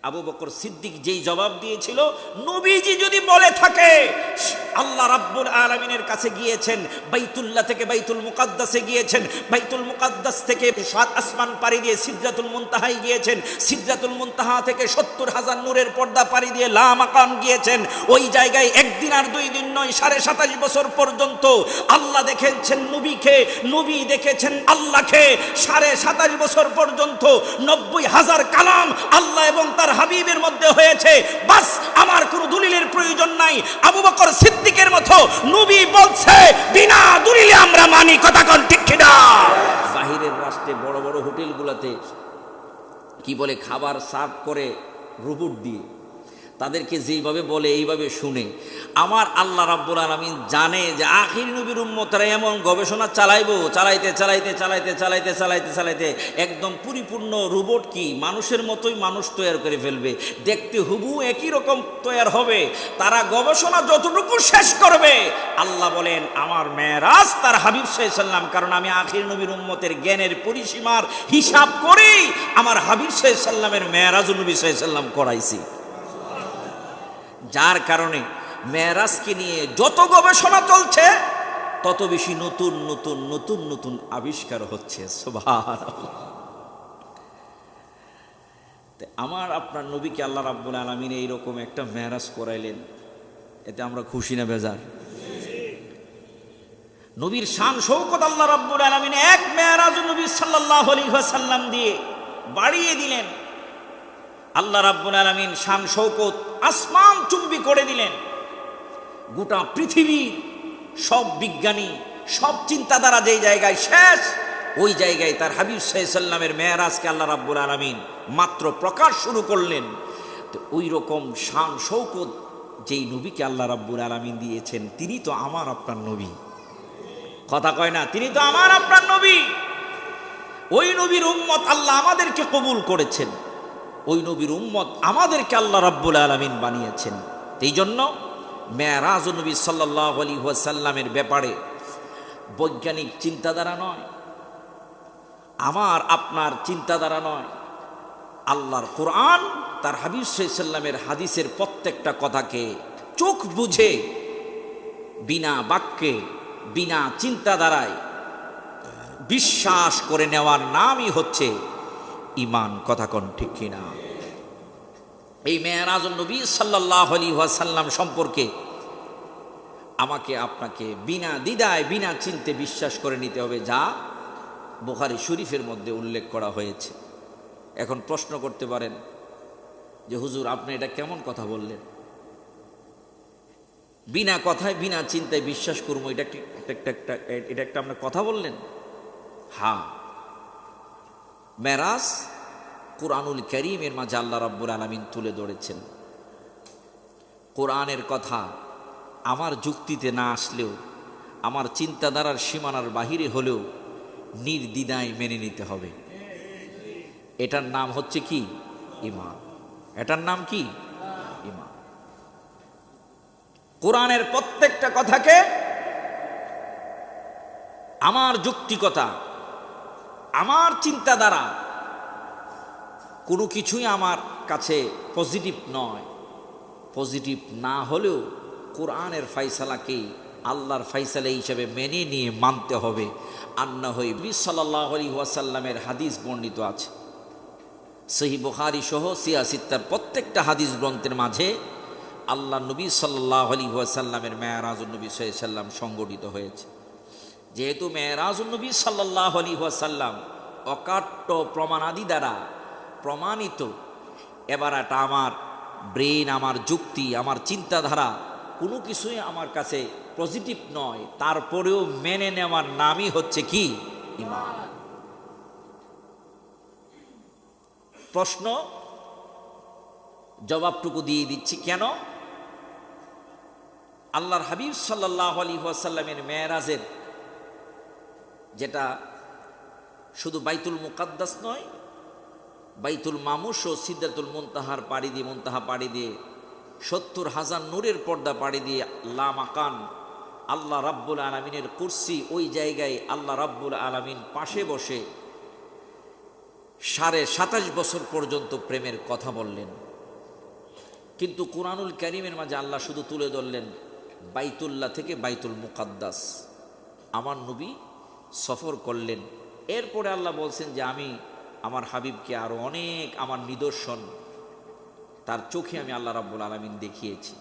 আবু বকর সিদ্দিক যেই জবাব দিয়েছিল, নবীজি যদি বলে থাকে আল্লাহ রাব্বুল আলামিনের কাছে গিয়েছেন, বাইতুল্লাহ থেকে বাইতুল মুকাদ্দাসে গিয়েছেন, বাইতুল মুকাদ্দাস থেকে 7 আসমান পাড়ি দিয়ে সিদরাতুল মুনতাহায় গিয়েছেন, সিদরাতুল মুনতাহা থেকে 70,000 নূরের পর্দা পাড়ি দিয়ে লা মাকাম গিয়েছেন, ওই জায়গায় একদিন আর 2 দিন নয় 27.5 বছর পর্যন্ত আল্লাহ দেখেছেন নবীকে, নবী দেখেছেন আল্লাহকে। 27.5 বছর পর্যন্ত 90,000 কালাম আল্লাহ এবং তার হাবিবের মধ্যে হয়েছে। বাস, আমার কোনো দলিলের প্রয়োজন নাই। আবু বকর সিদ্দিকের মতো নবী বলছে, বিনা দলিলে আমরা মানি। কথা কোন ঠিক কিনা? বাহিরের রাষ্ট্রে বড় বড় হোটেলগুলোতে কি বলে, খাবার সার্ভ করে রোবট দিয়ে, তাদেরকে যেইভাবে বলে এইভাবে শুনে। আমার আল্লাহ রাব্বুল আলামিন জানে যে আখির নবীর উম্মতরা এমন গবেষণা চালাইতে একদম পরিপূর্ণ রোবট কি মানুষের মতোই মানুষ তৈরি করে ফেলবে, দেখতে হুবহু একই রকম তৈরি হবে। তারা গবেষণা যতটুকু শেষ করবে, আল্লাহ বলেন আমার মেরাজ তার হাবিব সাল্লাল্লাহু আলাইহি সাল্লাম, কারণ আমি আখির নবীর উম্মতের জ্ঞানের পরিসীমার হিসাব করেই আমার হাবিব সাল্লাল্লাহু আলাইহি সাল্লামের মেরাজ নবী সাল্লাল্লাহু আলাইহি সাল্লাম করাইছি। যার কারণে মেরাজকে নিয়ে যত গবেষণা চলছে, তত বেশি নতুন নতুন নতুন নতুন আবিষ্কার হচ্ছে। সুবহানাল্লাহ। আমার আপনার নবীকে আল্লাহ রাব্বুল আলামিন এইরকম একটা মেরাজ করাইলেন, এতে আমরা খুশি না বেজার? নবীর শান শৌকত আল্লাহ রাব্বুল আলামিন এক মেরাজ নবী সাল্লাল্লাহু আলাইহি ওয়াসাল্লাম দিয়ে বাড়িয়ে দিলেন। আল্লাহ রাব্বুল আলামিন শান শৌকত আসমান চুম্বি করে দিলেন। গোটা পৃথিবীর সব বিজ্ঞানী, সব চিন্তাধারা যেই জায়গায় শেষ, ওই জায়গায় তার হাবিব সাল্লাল্লাহু আলাইহি সাল্লামের মেরাজকে আল্লাহ রাব্বুল আলামিন মাত্র প্রকাশ শুরু করলেন। তো ওই রকম শান শৌকত যেই নবীকে আল্লাহ রাব্বুল আলামিন দিয়েছেন, তিনি তো আমার আপনার নবী। কথা কয় না? তিনি তো আমার আপনার নবী। ওই নবীর উম্মত আল্লাহ আমাদেরকে কবুল করেছেন, ওই নবীর উম্মত আমাদেরকে আল্লাহ রাব্বুল আলামিন বানিয়েছেন। এই জন্য মেরাজ নবী সাল্লাল্লাহু আলাইহি ওয়াসাল্লামের ব্যাপারে বৈজ্ঞানিক চিন্তাধারা নয়, আমার আপনার চিন্তাধারা নয়, আল্লাহর কোরআন তার হাবিব সাল্লাল্লাহু আলাইহি সাল্লামের হাদিসের প্রত্যেকটা কথাকে চোখ বুঝে, বিনা বাক্যে, বিনা চিন্তাধারায় বিশ্বাস করে নেওয়ার নামই হচ্ছে ঈমান। কথা কোন ঠিক কিনা? এই মেরাজুন নবী সাল্লাল্লাহু আলাইহি ওয়াসাল্লাম সম্পর্কে আমাকে আপনাকে বিনা দ্বিধায়, বিনা চিন্তে বিশ্বাস করে নিতে হবে, যা বুখারী শরীফের মধ্যে উল্লেখ করা হয়েছে। এখন প্রশ্ন করতে পারেন যে হুজুর আপনি এটা কেমন কথা বললেন? বিনা কথায় বিনা চিন্তায় বিশ্বাস করবো, এটা একটা আপনার কথা বললেন? হ্যাঁ, মেরাজ কুরআনুল কারীমের মাঝে আল্লাহ রাব্বুল আলামিন তুলে ধরেছেন। কোরআনের কথা আমার যুক্তিতে না আসলেও, আমার চিন্তাধারার সীমানার বাহিরে হলেও নির্দ্বিধায় মেনে নিতে হবে। এটার নাম হচ্ছে কি? ঈমান। এটার নাম কি? ঈমান। কোরআনের প্রত্যেকটা কথাকে আমার যৌক্তিকতা, আমার চিন্তাধারা, কোনো কিছুই আমার কাছে পজিটিভ নয়। পজিটিভ না হলেও কোরআনের ফাইসালাকে আল্লাহর ফাইসালা হিসাবে মেনে নিয়ে মানতে হবে। আর না হয় নবী সাল্লাল্লাহু আলাইহি ওয়াসাল্লামের হাদিস বর্ণিত আছে, সহিহ বুখারী সহ সিয়াসিত্তার প্রত্যেকটা হাদিস গ্রন্থের মাঝে আল্লাহ নবী সাল্লাল্লাহু আলাইহি ওয়াসাল্লামের মেরাজুন নবী সাল্লাল্লাহু আলাইহি ওয়াসাল্লাম সংগঠিত হয়েছে। যেহেতু মেরাজুন নবী সাল্লাল্লাহু আলাইহি ওয়াসাল্লাম অকাট্য প্রমাণাদি দ্বারা প্রমাণিত, এবার এটা আমার ব্রেন, আমার যুক্তি, আমার চিন্তাধারা কোনো কিছুই আমার কাছে পজিটিভ নয়, তারপরেও মেনে নেওয়ার নামই হচ্ছে কি? ঈমান। প্রশ্ন জবাবটুকু দিয়ে দিচ্ছি। কেন? আল্লাহর হাবিব সাল্লাল্লাহু আলাইহি ওয়াসাল্লামের মেরাজের, যেটা শুধু বাইতুল মুকাদ্দাস নয়, বাইতুল মামুর ও সিদরাতুল মুনতাহার পাড়ি দিয়ে, মুনতাহা পাড়ি দিয়ে 70,000 নূরের পর্দা পাড়ি দিয়ে লা মাকান, আল্লাহ রাব্বুল আলামিনের কুরসি, ওই জায়গায় আল্লাহ রাব্বুল আলামিন পাশে বসে 27.5 বছর পর্যন্ত প্রেমের কথা বললেন। কিন্তু কুরআনুল কারীমের মাঝে আল্লাহ শুধু তুলে ধরলেন বাইতুল্লাহ থেকে বাইতুল মুকাদ্দাস আমার নবী সফর করলেন। এরপরে আল্লাহ বলছেন যে আমি আমার হাবিবকে আরো অনেক আমার নিদর্শন তার চোখে আমি আল্লাহ রাব্বুল আলামিন দেখিয়েছি।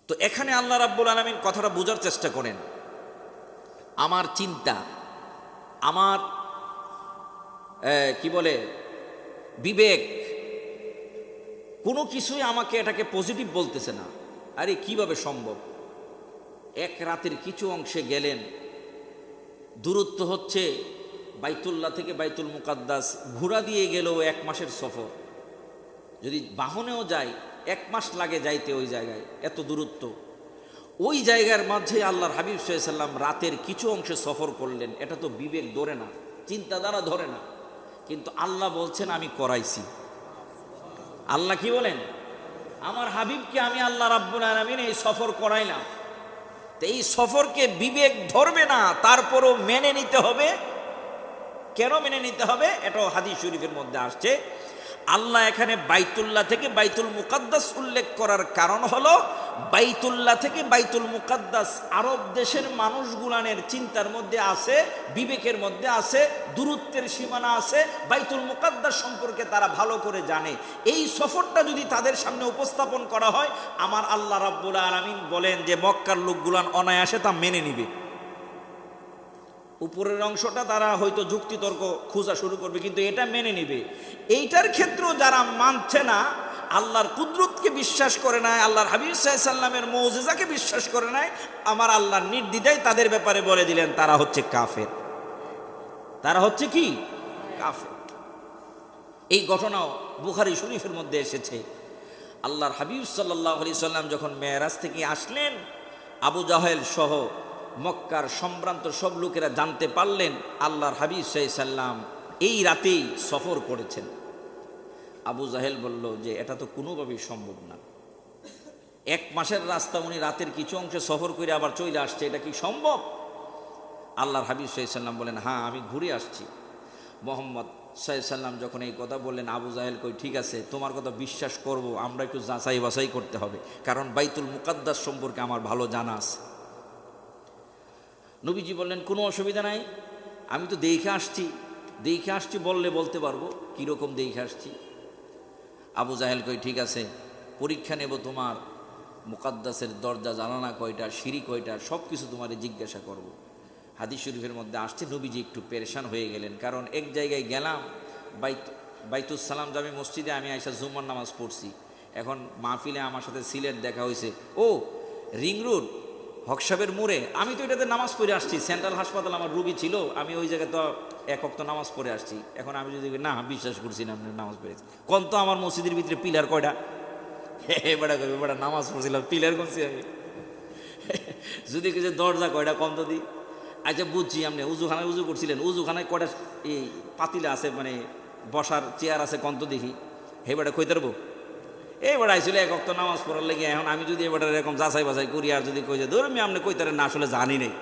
তো এখানে আল্লাহ রাব্বুল আলামিন কথাটা বোঝার চেষ্টা করেন, আমার চিন্তা, আমার কি বলে বিবেক, কোনো কিছুই আমাকে এটাকে পজিটিভ বলতেছে না। আরে কিভাবে সম্ভব? এক রাতের কিছু অংশে গেলেন, দূরত্ব হচ্ছে বাইতুল্লাহ থেকে বাইতুল মুকাদ্দাস ঘোড়া দিয়ে গেলেও 1 মাসের সফর, যদি বাহনেও যায় 1 মাস লাগে যাইতে ওই জায়গায়, এত দূরত্ব। ওই জায়গার মাঝে আল্লাহর হাবিব সাল্লাল্লাহু আলাইহি ওয়াসাল্লাম রাতের কিছু অংশে সফর করলেন। এটা তো বিবেক ধরে না, চিন্তাধারা ধরে না, কিন্তু আল্লাহ বলছেন আমি করাইছি। আল্লাহ কি বলেন? আমার হাবিবকে আমি আল্লাহ রাব্বুল আলামিন এই সফর করাইলাম। তো এই সফরকে বিবেক ধরবে না, তারপরও মেনে নিতে হবে। কেন মেনে নিতে হবে? এটাও হাদিস শরীফের মধ্যে আসছে। আল্লাহ এখানে বাইতুল্লাহ থেকে বাইতুল মুকাদ্দাস উল্লেখ করার কারণ হলো বাইতুল্লাহ থেকে বাইতুল মুকাদ্দাস আরব দেশের মানুষগুলানের চিন্তার মধ্যে আছে, বিবেকের মধ্যে আছে, দূরত্বের সীমানা আছে, বাইতুল মুকাদ্দাস সম্পর্কে তারা ভালো করে জানে। এই সফরটা যদি তাদের সামনে উপস্থাপন করা হয়, আমার আল্লাহ রাব্বুল আলামিন বলেন যে মক্কার লোকগুলান অনায়াসে তা মেনে নিবে। উপরের অংশটা তারা হয়তো যুক্তিতর্ক খোঁজা শুরু করবে, কিন্তু এটা মেনে নিবে। এইটার ক্ষেত্রেও যারা মানছে না, আল্লাহর কুদরতকে বিশ্বাস করে নাই, আল্লাহর হাবিব সাল্লাল্লাহু আলাইহি সাল্লামের মুজিজাকে বিশ্বাস করে নাই, আমার আল্লাহ নির্দ্বিধায় তাদের ব্যাপারে বলে দিলেন তারা হচ্ছে কাফের। তারা হচ্ছে কি? কাফের। এই ঘটনাও বুখারী শরীফের মধ্যে এসেছে। আল্লাহর হাবিব সাল্লাল্লাহু আলাইহি সাল্লাম যখন মেরাজ থেকে আসলেন, আবু জাহেল সহ মক্কার সম্ভ্রান্ত সব লোকেরা জানতে পারলেন আল্লাহর হাবিব সাল্লাল্লাহু আলাইহি সাল্লাম এই রাতেই সফর করেছেন। আবু জাহেল বলল যে এটা তো কোনোভাবেই সম্ভব না, 1 মাসের রাস্তা উনি রাতের কিছু অংশে সফর করে আবার চলে আসছে, এটা কি সম্ভব? আল্লাহর হাবিব সাল্লাল্লাহু আলাইহি সাল্লাম বলেন হ্যাঁ আমি ঘুরে আসছি। মোহাম্মদ সাল্লাল্লাহু আলাইহি সাল্লাম যখন এই কথা বললেন, আবু জাহেল কই ঠিক আছে, তোমার কথা বিশ্বাস করব, আমরা একটু যাচাই বাছাই করতে হবে, কারণ বাইতুল মুকাদ্দাস সম্পর্কে আমার ভালো জানা আছে। নবীজি বললেন কোনো অসুবিধা নাই, আমি তো দেখে আসছি বললে বলতে পারবো কীরকম দেখে আসছি। আবু জাহেল কই ঠিক আছে, পরীক্ষা নেব, তোমার মুকাদ্দাসের দরজা জানানা কয়টা, সিঁড়ি কয়টা, সব কিছু তোমারে জিজ্ঞাসা করব। হাদিস শরীফের মধ্যে আসছে নবীজি একটু পেরেশান হয়ে গেলেন, কারণ এক জায়গায় গেলাম বাইতুস সালাম জামি মসজিদে, আমি আইসা জুমার নামাজ পড়ছি, এখন মাহফিলে আমার সাথে সিলেট দেখা হয়েছে, ও রিং রোড হকসাবের মোড়ে, আমি তো এটাতে নামাজ পড়ে আসছি, সেন্ট্রাল হাসপাতাল আমার রুগী ছিল, আমি ওই জায়গায় তো 1 ওয়াক্ত নামাজ পড়ে আসছি, এখন আমি যদি না বিশ্বাস করছি না আপনি নামাজ পড়েছি, কোন তো আমার মসজিদের ভিতরে পিলার কয়টা, বেড়া কবি বেড়া নামাজ পড়ছিলাম পিলার করছি আমি, যদি কিছু দরজা কয়টা কম তো দিই। আচ্ছা বুঝছি, আপনি উজুখানায় উজু করছিলেন, উজুখানায় কয়টা এই পাতিলা আছে, মানে বসার চেয়ার আছে কন্ত দেখি, হে বেড়া কইতে পারবো? এই বেড়া আইছিল 1 ওয়াক্ত নামাজ পড়ার লেগে, এখন আমি যদি এবার এরকম যাচাই বাছাই করি আর যদি কই যে ধরুন আপনি কইতারেন না, আসলে জানি নেই,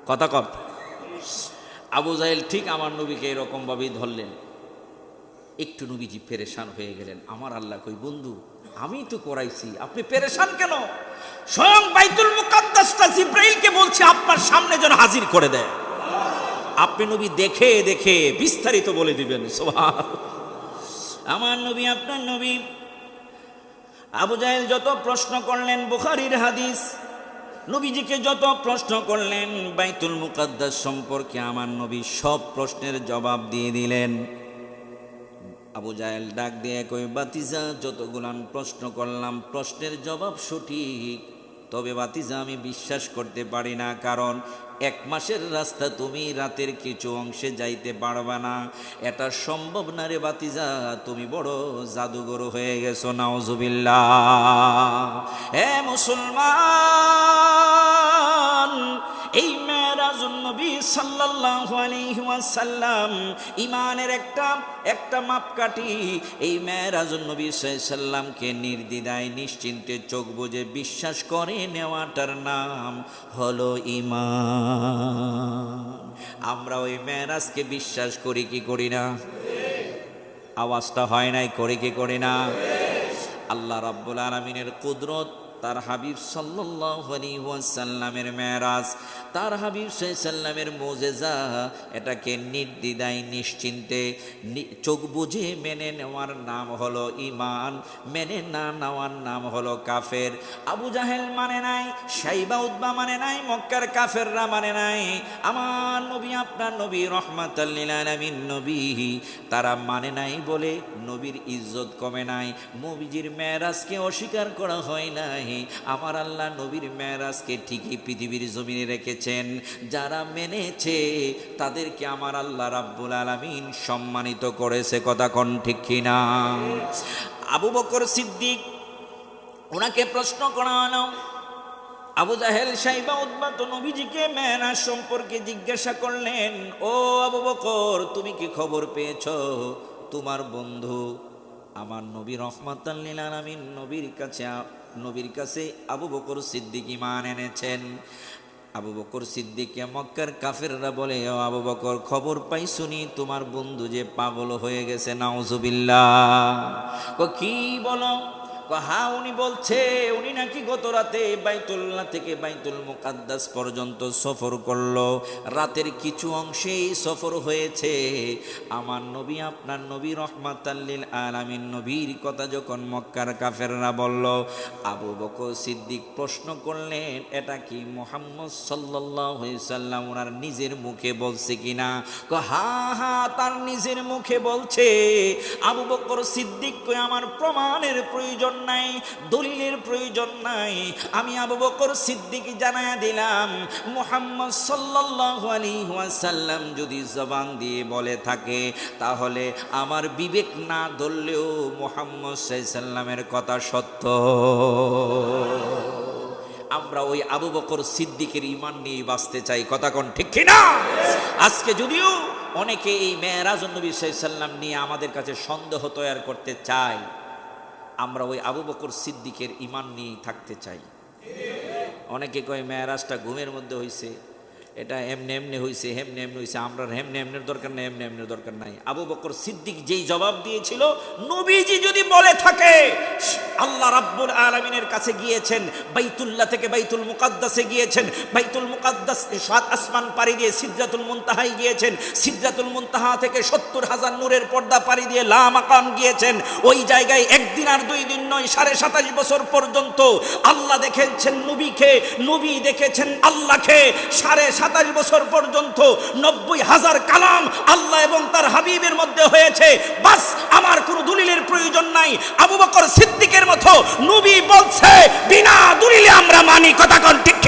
কথা কম। আবু জাহেল ঠিক আমার নবীকে এরকমভাবেই ধরলেন। একটু নবীজি পেরেশান হয়ে গেলেন, আমার আল্লাহ কই বন্ধু আমি তো করাইছি, আপনি পেরেশান কেন? স্বয়ং বাইতুল মুকাদ্দাসটা জিব্রাইলকে বলছে আপনার সামনে যেন হাজির করে দেয়, আপনি নবী দেখে দেখে বিস্তারিত বলে দিবেন। সুবহান, আমার নবী আপনার নবী। আবু জাহেল যত প্রশ্ন করলেন, বুখারীর হাদিস, নবীজিকে যত প্রশ্ন করলেন বাইতুল মুকাদ্দাস সম্পর্কে, আমার নবী সব প্রশ্নের জবাব দিয়ে দিলেন। আবু জাহেল ডাক দিয়ে কই বাতিজা যতগুলান প্রশ্ন করলাম প্রশ্নের জবাব সঠিক, তবে বাতিজা আমি বিশ্বাস করতে পারি না, কারণ 1 মাসের রাস্তা তুমি রাতের কিছু অংশে যাইতে পারবা না, এটা সম্ভব না রে বাতিজা, তুমি বড় জাদুঘর হয়ে গেছো, নাউজুবিল্লাহ। হে মুসলমান, এই মেরাজুন নবী সাল্লাল্লাহু আলাইহি ওয়াসাল্লাম ইমানের একটা মাপকাঠি। এই মেরাজুন নবী সাল্লাল্লাহু আলাইহি ওয়াসাল্লামকে নির্দ্বিধায় নিশ্চিন্তে চোখ বুজে বিশ্বাস করে নেওয়াটার নাম হলো ঈমান। আমরা ওই মেরাজকে বিশ্বাস করি কি করি না? আওয়াজটা হয় নাই, করে কি করে না? আল্লাহ রাব্বুল আলামিনের কুদরত, তার হাবিব সাল্লাল্লাহু আলাইহি ওয়াসাল্লামের মেরাজ, তার হাবিব সাল্লামের মুজিজা, এটাকে নির্দ্বিধায় নিশ্চিন্তে চোখ বুজে মেনে নেওয়ার নাম হলো ঈমান, মেনে না নেওয়ার নাম হলো কাফের। আবু জাহেল মানে নাই, শাইবা উতবা মানে নাই, মক্কার কাফেররা মানে নাই। আমার নবী, আপনার নবী রাহমাতাল লিল আলামিন নবী, তারা মানে নাই বলে নবীর ইজ্জত কমে নাই, নবীজির মেরাজকে অস্বীকার করা হয় নাই। আমার আল্লাহ নবীর মেরাজকে ঠিকই পৃথিবীর জমিনে রেখেছেন। যারা মেনেছে তাদেরকে আমার আল্লাহ রাব্বুল আলামিন সম্মানিত করেছে। কথা কোন ঠিক কিনা? আবু বকর সিদ্দিক, ওনাকে প্রশ্ন করা হলো, আবু জাহেল শাইবা উতবা তো নবীজিকে মেরাজ সম্পর্কে জিজ্ঞাসা করলেন, ও আবু বকর, তুমি কি খবর পেয়েছো তোমার বন্ধু আমার নবী রাহমাতাল লিল আলামিন নবীর কাছে আবু বকর সিদ্দিক ঈমান এনেছেন? আবু বকর সিদ্দিককে মক্কার কাফেররা বলে, ও আবু বকর, খবর পাইছুনি তোমার বন্ধু যে পাগল হয়ে গেছে? নাউজুবিল্লাহ। কি বলো? হ্যাঁ, উনি বলছে উনি নাকি গত রাতে বাইতুল্লাহ থেকে বাইতুল মুকাদ্দাস পর্যন্ত সফর করলো, রাতের কিছু অংশেই সফর হয়েছে। আমার নবী, আপনার নবী রাহমাতাল লিল আলামিন নবীর কথা যখন মক্কার কাফেররা বলল, আবু বকর সিদ্দিক প্রশ্ন করলেন, এটা কি মুহাম্মদ সাল্লাল্লাহু আলাইহি সাল্লাম ওনার নিজের মুখে বলছে কিনা? হ্যাঁ হ্যাঁ, তার নিজের মুখে বলছে। আবু বকর সিদ্দিক কই, আমার প্রমাণের প্রয়োজন নাই, দলিলের প্রয়োজন নাই, আমি আবু বকর সিদ্দিক জানায়া দিলাম, মুহাম্মদ সাল্লাল্লাহু আলাইহি ওয়াসাল্লাম যদি জবান দিয়ে বলে থাকে, তাহলে আমার বিবেক না ধরলেও মুহাম্মদ সাল্লাল্লাহু আলাইহি ওয়াসাল্লামের কথা সত্য। আমরা ওই আবু বকর সিদ্দিকের ঈমান নিয়ে বাঁচতে চাই। কথা কোন ঠিক কিনা? আজকে যদিও অনেকে এই মেরাজুন নবী সাল্লাল্লাহু আলাইহি ওয়াসাল্লাম নিয়ে আমাদের কাছে সন্দেহ তৈরি করতে চায়, আমরা ওই আবু বকর সিদ্দিকের ঈমান নিয়ে থাকতে চাই। অনেকে কয় মেরাজটা ঘুমের মধ্যে হইছে, এটা এমনি এমনি হইছে, হেমনি এমনি হইছে। আমরা হেমনি এমনের দরকার নাই, এমনি এমনের দরকার নাই। আবু বকর সিদ্দিক যেই জবাব দিয়েছিল, নবীজি যদি বলে থাকে আল্লাহ রাব্বুল আলামিনের কাছে গিয়েছেন, বাইতুল্লাহ থেকে বাইতুল মুকাদ্দাসে গিয়েছেন, বাইতুল মুকাদ্দাস 7 আসমান পাড়ি দিয়ে সিদরাতুল মুনতাহায় গিয়েছেন, সিদরাতুল মুনতাহা থেকে 70,000 নূরের পর্দা পাড়ি দিয়ে লা মাকাম গিয়েছেন, ওই জায়গায় একদিন আর 2 দিন নয়, 27.5 বছর পর্যন্ত আল্লাহ দেখেছেন নবীকে, নবী দেখেছেন আল্লাহকে। 27 বছর পর্যন্ত 90,000 কালাম আল্লাহ এবং তার হাবিবের মধ্যে হয়েছে। বাস, আমার কোনো দলিলের প্রয়োজন নাই। আবু বকর সিদ্দিকের মতো নবী বলছে, বিনা দলিলে আমরা মানি। কথা কোন ঠিক